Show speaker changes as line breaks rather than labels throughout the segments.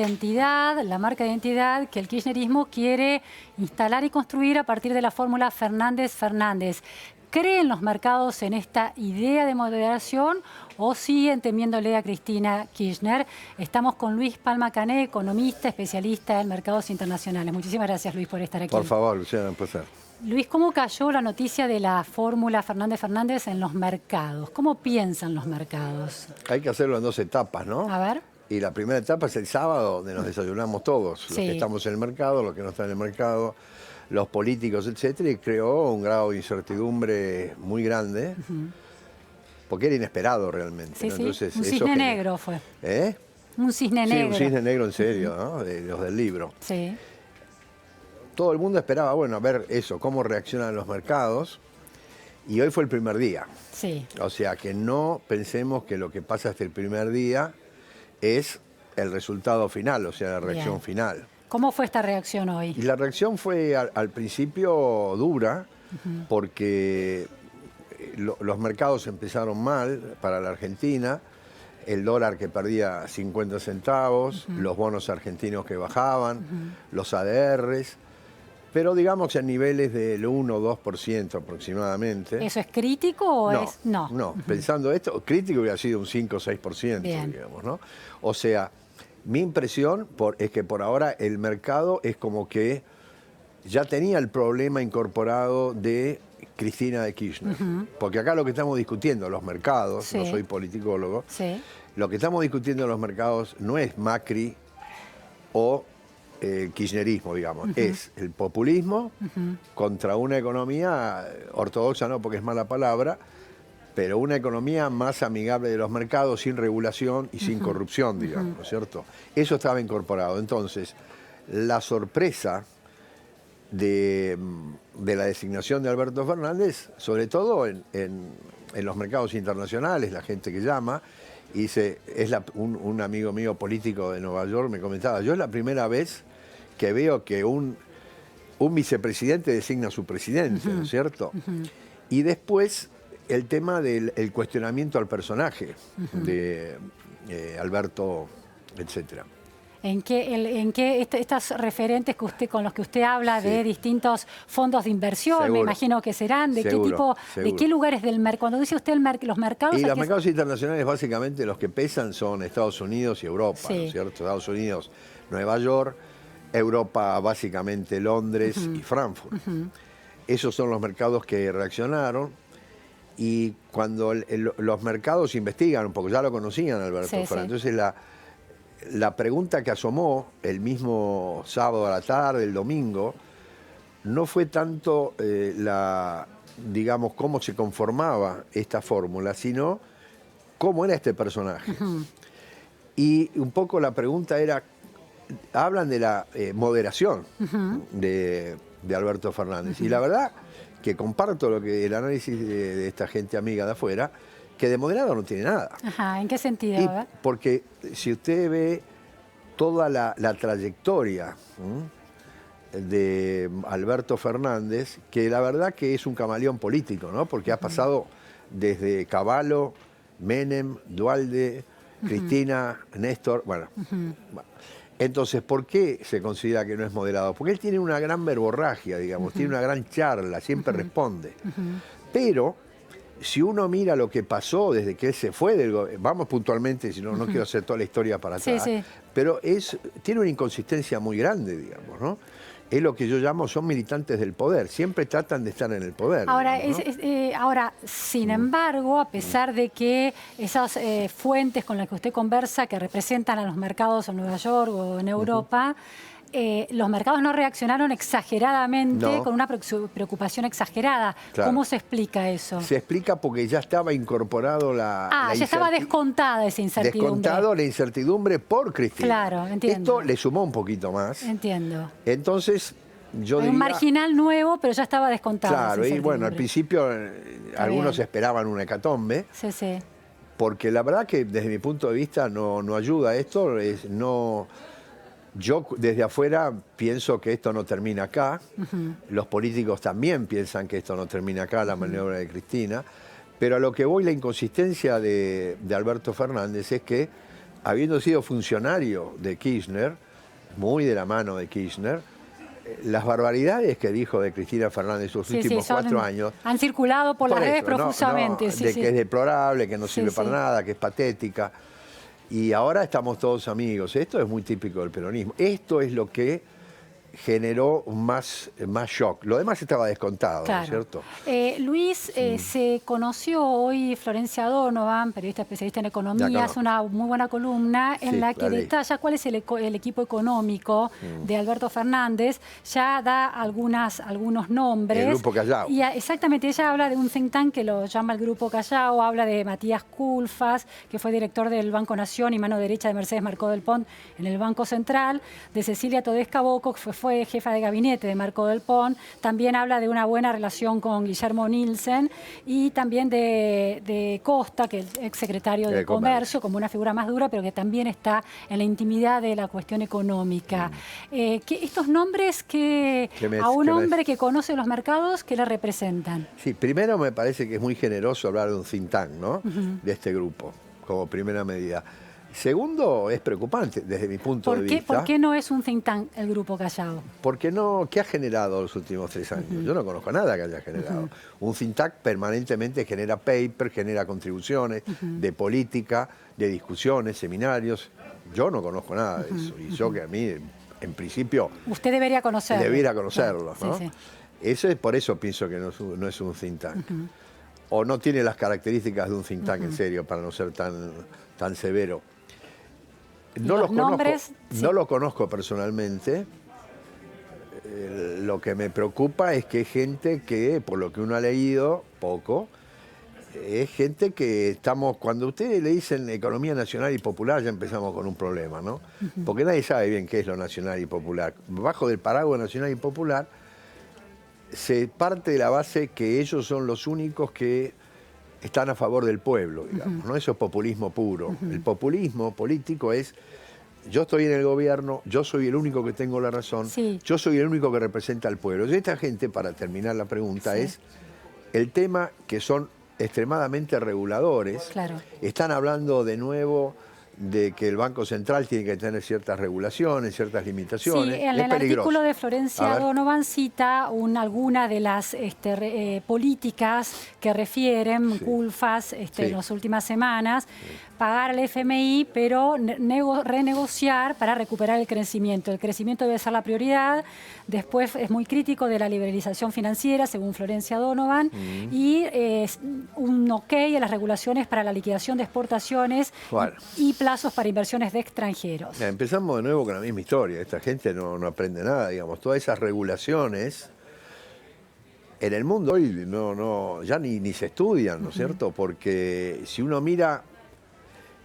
identidad, la marca de identidad que el kirchnerismo quiere instalar y construir a partir de la fórmula Fernández-Fernández. ¿Creen los mercados en esta idea de moderación o siguen temiéndole a Cristina Kirchner? Estamos con Luis Palma Cané, economista, especialista en mercados internacionales. Muchísimas gracias, Luis, por estar aquí.
Por favor, Luciana, empezar.
Luis, ¿cómo cayó la noticia de la fórmula Fernández-Fernández en los mercados? ¿Cómo piensan los mercados?
Hay que hacerlo en dos etapas, ¿no?
A ver.
Y la primera etapa es el sábado, donde nos desayunamos todos, los que estamos en el mercado, los que no están en el mercado, los políticos, etcétera, y creó un grado de incertidumbre muy grande, porque era inesperado realmente.
Sí,
¿no?
sí.
Entonces,
un cisne negro fue.
¿Eh?
Un cisne negro.
Sí, un cisne negro en serio, ¿no? De los del libro.
Sí.
Todo el mundo esperaba, bueno, a ver eso, cómo reaccionan los mercados, y hoy fue el primer día.
Sí.
O sea, que no pensemos que lo que pasa hasta el primer día es el resultado final, o sea, la reacción final.
¿Cómo fue esta reacción hoy?
Y la reacción fue al principio dura, porque los mercados empezaron mal para la Argentina, el dólar que perdía 50 centavos, los bonos argentinos que bajaban, los ADRs, pero digamos en niveles del 1 o 2% aproximadamente.
¿Eso es crítico o es...? No.
No, pensando esto, crítico hubiera sido un 5 o 6%, digamos, ¿no? O sea, mi impresión es que por ahora el mercado es como que ya tenía el problema incorporado de Cristina de Kirchner. Porque acá lo que estamos discutiendo, los mercados, no soy politicólogo, lo que estamos discutiendo en los mercados no es Macri o kirchnerismo, digamos, es el populismo contra una economía ortodoxa, no porque es mala palabra, pero una economía más amigable de los mercados, sin regulación y sin corrupción, digamos, ¿no es cierto? Eso estaba incorporado. Entonces, la sorpresa de la designación de Alberto Fernández, sobre todo en los mercados internacionales, la gente que llama, y dice, un amigo mío político de Nueva York me comentaba, yo es la primera vez que veo que un vicepresidente designa a su presidente, ¿no es cierto? Y después el tema del cuestionamiento al personaje de Alberto, etcétera.
¿En qué estos referentes con los que usted habla de distintos fondos de inversión, me imagino que serán, de qué tipo, de qué lugares del mercado? Cuando dice usted los mercados...
Y los mercados internacionales básicamente los que pesan son Estados Unidos y Europa, ¿no es cierto? Estados Unidos, Nueva York, Europa básicamente Londres y Frankfurt. Esos son los mercados que reaccionaron. Y cuando los mercados investigan un poco, ya lo conocían Alberto Fernández, entonces la pregunta que asomó el mismo sábado a la tarde, el domingo, no fue tanto digamos, cómo se conformaba esta fórmula, sino cómo era este personaje. Y un poco la pregunta era, hablan de la moderación de Alberto Fernández. Y la verdad que comparto el análisis de esta gente amiga de afuera, que de moderado no tiene nada.
¿En qué sentido?
Porque si usted ve toda la trayectoria de Alberto Fernández, que la verdad que es un camaleón político, ¿no? Porque ha pasado desde Cavallo, Menem, Duhalde, Cristina, Néstor, bueno. Entonces, ¿por qué se considera que no es moderado? Porque él tiene una gran verborragia, digamos, tiene una gran charla, siempre responde. Pero si uno mira lo que pasó desde que él se fue del gobierno, vamos puntualmente, si no, no quiero hacer toda la historia para atrás, pero tiene una inconsistencia muy grande, digamos, ¿no? Es lo que yo llamo, son militantes del poder, siempre tratan de estar en el poder.
Ahora,
digamos, ¿no?
ahora sin embargo, a pesar de que esas fuentes con las que usted conversa, que representan a los mercados en Nueva York o en Europa, los mercados no reaccionaron exageradamente, con una preocupación exagerada. ¿Cómo se explica eso?
Se explica porque ya estaba incorporado la
ya estaba descontada esa incertidumbre.
Descontado la incertidumbre por Cristina.
Claro, entiendo.
Esto le sumó un poquito más.
Entiendo.
Entonces, yo diría...
Un marginal nuevo, pero ya estaba descontado.
Claro, y bueno, al principio algunos esperaban una hecatombe. Porque la verdad que desde mi punto de vista no ayuda esto, yo desde afuera pienso que esto no termina acá, los políticos también piensan que esto no termina acá, la maniobra de Cristina, pero a lo que voy, la inconsistencia de Alberto Fernández es que habiendo sido funcionario de Kirchner, muy de la mano de Kirchner, las barbaridades que dijo de Cristina Fernández sus últimos 4 años.
Han circulado por las redes profusamente.
De que es deplorable, que no sirve para nada, que es patética. Y ahora estamos todos amigos. Esto es muy típico del peronismo. Esto es lo que generó más shock. Lo demás estaba descontado,
claro.
¿no es cierto?
Luis, se conoció hoy Florencia Donovan, periodista especialista en economía, hace una muy buena columna en la que detalla cuál es el equipo económico de Alberto Fernández. Ya da algunos nombres.
El Grupo Callao.
Y exactamente, ella habla de un think tank que lo llama el Grupo Callao, habla de Matías Culfas, que fue director del Banco Nación y mano derecha de Mercedes Marcó del Pont en el Banco Central, de Cecilia Todesca Bocco, que fue jefa de gabinete de Marcó del Pont. También habla de una buena relación con Guillermo Nielsen y también de Costa, que es el exsecretario de Comercio, como una figura más dura, pero que también está en la intimidad de la cuestión económica. Estos nombres a un hombre que conoce los mercados, ¿qué le representan?
Sí, primero me parece que es muy generoso hablar de un think tank, ¿no? De este grupo, como primera medida. Segundo, es preocupante desde mi punto de vista.
¿Por qué no es un think tank el Grupo Callao?
Porque no, ¿qué ha generado los últimos 3 años? Yo no conozco nada que haya generado. Un think tank permanentemente genera papers, genera contribuciones de política, de discusiones, seminarios. Yo no conozco nada de eso. Y yo que a mí, en principio...
Usted debería conocerlo.
Debería conocerlo, ¿no?
Sí.
Por eso pienso que no es un think tank. O no tiene las características de un think tank, en serio, para no ser tan severo. No lo conozco personalmente. Lo que me preocupa es que hay gente que, por lo que uno ha leído, poco, es gente que estamos... Cuando ustedes le dicen economía nacional y popular, ya empezamos con un problema, ¿no? Porque nadie sabe bien qué es lo nacional y popular. Bajo del paraguas nacional y popular, se parte de la base que ellos son los únicos que están a favor del pueblo, digamos, ¿no? Eso es populismo puro. El populismo político es: yo estoy en el gobierno, yo soy el único que tengo la razón, yo soy el único que representa al pueblo. Y esta gente, para terminar la pregunta, es el tema que son extremadamente reguladores. Están hablando de nuevo de que el Banco Central tiene que tener ciertas regulaciones, ciertas limitaciones.
Sí, en el artículo de Florencia Donovan cita alguna de las políticas que refieren Culfas en las últimas semanas. Pagar al FMI, pero renegociar para recuperar el crecimiento. El crecimiento debe ser la prioridad. Después es muy crítico de la liberalización financiera, según Florencia Donovan, y un ok a las regulaciones para la liquidación de exportaciones y plazos para inversiones de extranjeros.
Empezamos de nuevo con la misma historia. Esta gente no aprende nada, digamos. Todas esas regulaciones en el mundo hoy ya ni se estudian, ¿no es cierto? Porque si uno mira...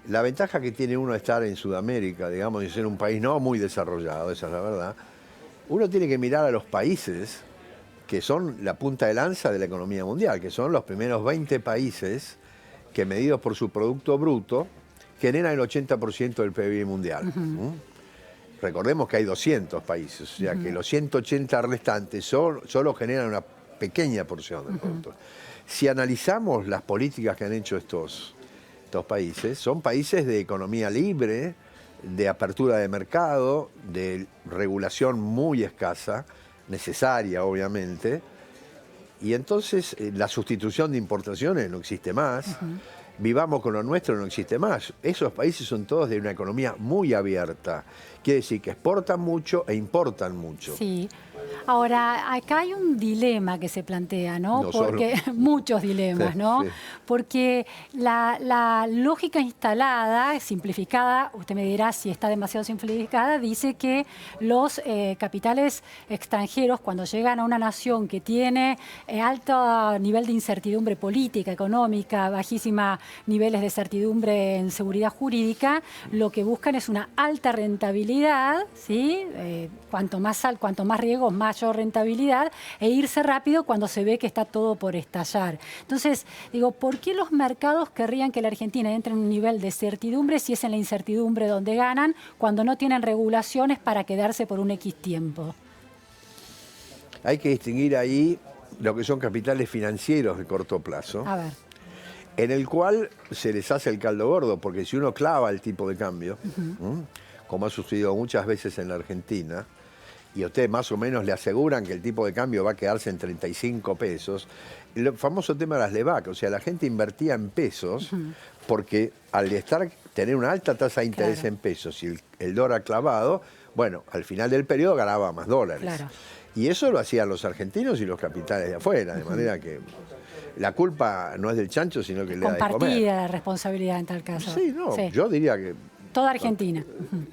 La ventaja que tiene uno de estar en Sudamérica, digamos, y ser un país no muy desarrollado, esa es la verdad, uno tiene que mirar a los países que son la punta de lanza de la economía mundial, que son los primeros 20 países que, medidos por su Producto Bruto, generan el 80% del PIB mundial. Recordemos que hay 200 países, o sea que los 180 restantes solo generan una pequeña porción del producto. Si analizamos las políticas que han hecho estos países, son países de economía libre, de apertura de mercado, de regulación muy escasa, necesaria obviamente, y entonces la sustitución de importaciones no existe más, vivamos con lo nuestro no existe más. Esos países son todos de una economía muy abierta, quiere decir que exportan mucho e importan mucho.
Sí. Ahora, acá hay un dilema que se plantea, ¿no? Porque muchos dilemas, ¿no? Porque la lógica instalada, simplificada, usted me dirá si está demasiado simplificada, dice que los capitales extranjeros, cuando llegan a una nación que tiene alto nivel de incertidumbre política, económica, bajísima niveles de certidumbre en seguridad jurídica, lo que buscan es una alta rentabilidad, ¿sí? Cuanto más riesgos, mayor rentabilidad, e irse rápido cuando se ve que está todo por estallar. Entonces, digo, ¿por qué los mercados querrían que la Argentina entre en un nivel de certidumbre si es en la incertidumbre donde ganan, cuando no tienen regulaciones para quedarse por un X tiempo?
Hay que distinguir ahí lo que son capitales financieros de corto plazo.
A ver.
en el cual se les hace el caldo gordo, porque si uno clava el tipo de cambio, como ha sucedido muchas veces en la Argentina, y a usted más o menos le aseguran que el tipo de cambio va a quedarse en 35 pesos, el famoso tema de las LEVAC, o sea, la gente invertía en pesos porque al tener una alta tasa de interés en pesos y el dólar clavado, bueno, al final del periodo ganaba más dólares.
Claro.
Y eso lo hacían los argentinos y los capitales de afuera, de manera que la culpa no es del chancho, sino que le da de comer.
Compartida la responsabilidad en tal caso.
Sí, no, yo diría que...
Toda Argentina.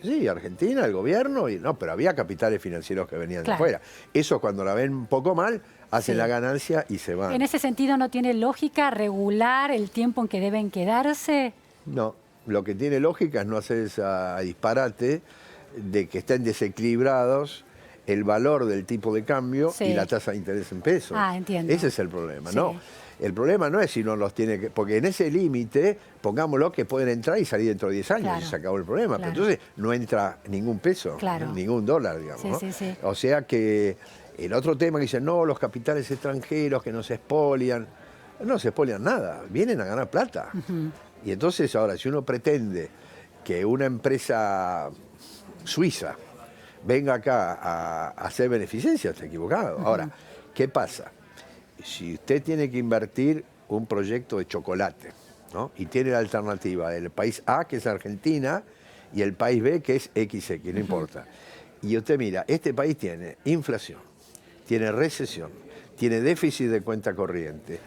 Sí, Argentina, el gobierno, pero había capitales financieros que venían de afuera. Eso cuando la ven un poco mal, hacen la ganancia y se van.
¿En ese sentido no tiene lógica regular el tiempo en que deben quedarse?
No, lo que tiene lógica es no hacer ese disparate de que estén desequilibrados el valor del tipo de cambio y la tasa de interés en pesos.
Ah, entiendo.
Ese es el problema, ¿no? El problema no es si no los tiene que... Porque en ese límite, pongámoslo que pueden entrar y salir dentro de 10 años y se acabó el problema. Pero entonces no entra ningún peso, ningún dólar, digamos. ¿no? O sea que el otro tema que dicen, no, los capitales extranjeros que no se expolian. No se expolian nada, vienen a ganar plata. Y entonces ahora, si uno pretende que una empresa suiza venga acá a hacer beneficencia, está equivocado. Ahora, ¿qué pasa? Si usted tiene que invertir un proyecto de chocolate, ¿no? Y tiene la alternativa del país A, que es Argentina, y el país B, que es XX, no importa. Y usted mira, este país tiene inflación, tiene recesión, tiene déficit de cuenta corriente,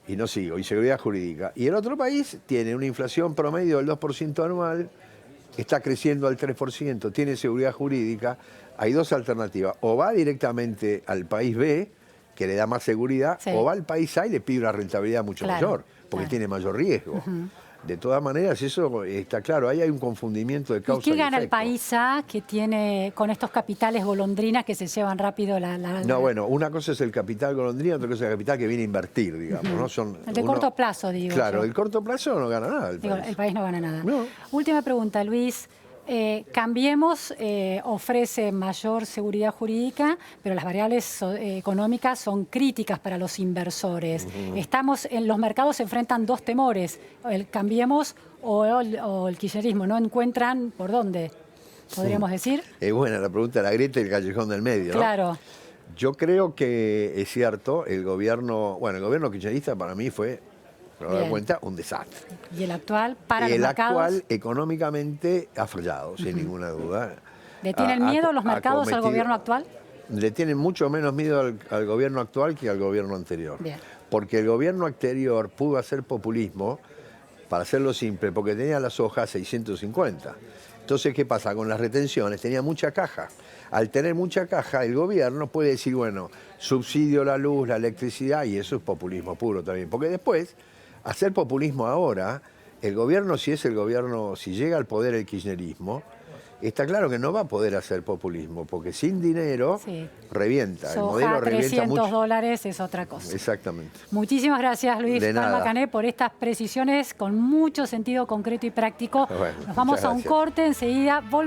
y no sigo, inseguridad jurídica. Y el otro país tiene una inflación promedio del 2% anual, está creciendo al 3%, tiene seguridad jurídica. Hay dos alternativas, o va directamente al país B, que le da más seguridad, o va al país A y le pide una rentabilidad mucho mayor, porque tiene mayor riesgo. De todas maneras, eso está claro, ahí hay un confundimiento de causa y efecto.
¿Y qué gana el país A que tiene con estos capitales golondrinas que se llevan rápido
No, bueno, una cosa es el capital golondrina, otra cosa es el capital que viene a invertir, digamos. ¿no? Son
el de corto plazo, digo.
Claro, el corto plazo no gana nada el país.
El país no gana nada.
No.
Última pregunta, Luis. Cambiemos ofrece mayor seguridad jurídica, pero las variables económicas son críticas para los inversores. Los mercados se enfrentan dos temores, el Cambiemos o el kirchnerismo. ¿No encuentran por dónde, podríamos decir?
Es buena la pregunta de la grieta y el callejón del medio, ¿no?
Claro.
Yo creo que es cierto, el gobierno kirchnerista para mí fue, por dar cuenta, un desastre.
¿Y el actual para los mercados?
El actual económicamente ha fallado, sin ninguna duda.
¿Le tienen miedo los mercados al gobierno actual?
Le tienen mucho menos miedo al gobierno actual que al gobierno anterior.
Bien.
Porque el gobierno anterior pudo hacer populismo, para hacerlo simple, porque tenía las hojas 650. Entonces, ¿qué pasa? Con las retenciones tenía mucha caja. Al tener mucha caja, el gobierno puede decir, bueno, subsidio la luz, la electricidad, y eso es populismo puro también. Porque después, hacer populismo ahora, el gobierno, si llega al poder el kirchnerismo, está claro que no va a poder hacer populismo, porque sin dinero revienta.
Soja,
el modelo revienta mucho.
$300 es otra cosa.
Exactamente.
Muchísimas gracias, Luis
Palma
Cané, por estas precisiones con mucho sentido concreto y práctico.
Bueno,
nos vamos a un corte, enseguida volvemos.